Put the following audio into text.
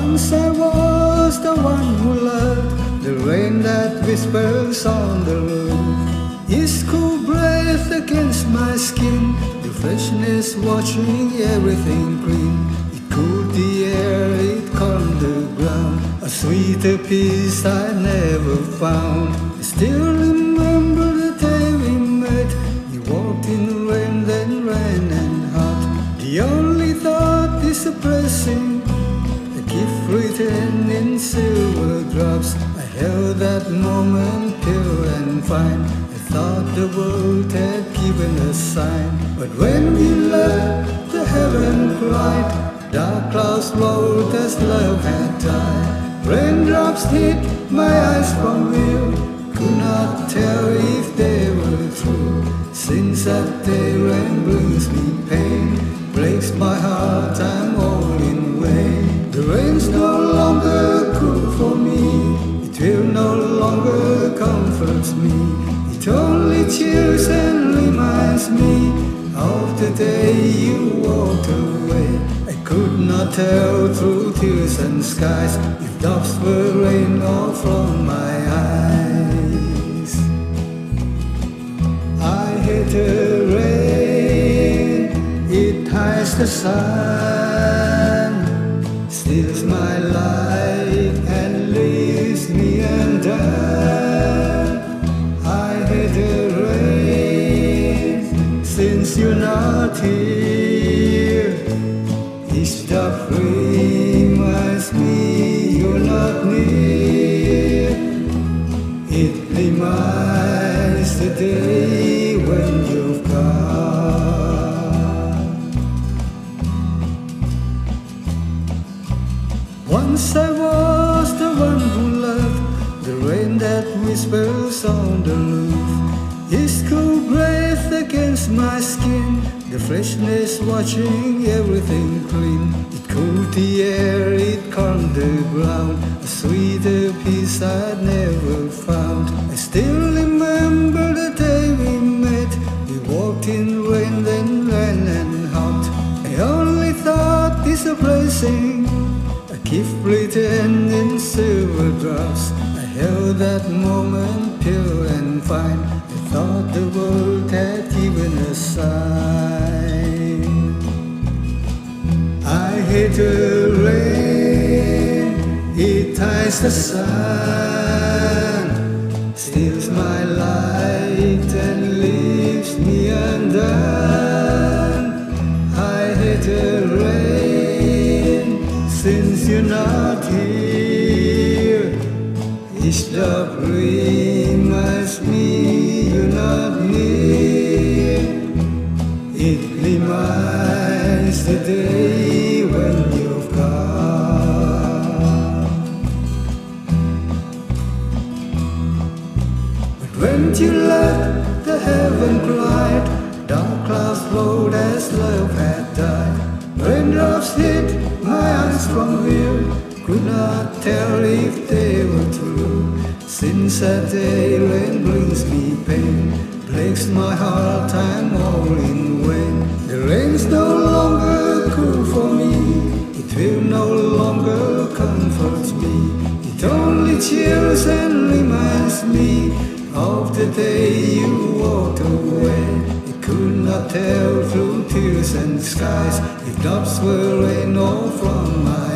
Once I was the one who loved the rain that whispers on the roof. Its cool breath against my skin, the freshness watching everything green. It cooled the air, it calmed the ground, a sweeter peace I never found. I still remember the day we met. We walked in rain, then rain and hot. The only thought is a blessing, a gift written in silver drops. I held that moment pure and fine. I thought the world had given a sign. But when we left, the heaven cried. Dark clouds rolled as love had died. Raindrops hit my eyes from view. Could not tell if they were true. Since that day rain brings me pain, breaks my heart, I'm all in vain. The rain's no longer cool for me, it will no longer comfort me. It only chills and reminds me of the day you walked away. I could not tell through tears and skies if drops were rain or from my eyes. I hate the rain, it hides the sun, steals my life and leaves me undone. I hate the rain, since you're not here. Each drop reminds me you're not near. It reminds the day when you've gone. Once I was the one who loved the rain that whispers on the roof. Its cool breath against my skin, the freshness watching everything clean. It cooled the air, it calmed the ground, a sweeter peace I'd never found. I still remember the day we met. We walked in rain, then ran and hopped. I only thought this a blessing, a gift written in silver drops. I held that moment pure and fine. I thought the world had given a sign. I hate the rain, it hides the sun, steals my light and leaves me undone. I hate the rain, since you're not here. Each drop reminds me you're not near. It reminds the day when you've gone. But when you left, the heaven cried. Dark clouds rolled as love had died. Raindrops hit my eyes from view. Could not tell if they were true. Since that day rain brings me pain, breaks my heart, I'm all in vain. The rain's no longer cool for me, it will no longer comfort me. It only chills and reminds me of the day you walked away. I could not tell through tears and skies if drops were rain or from my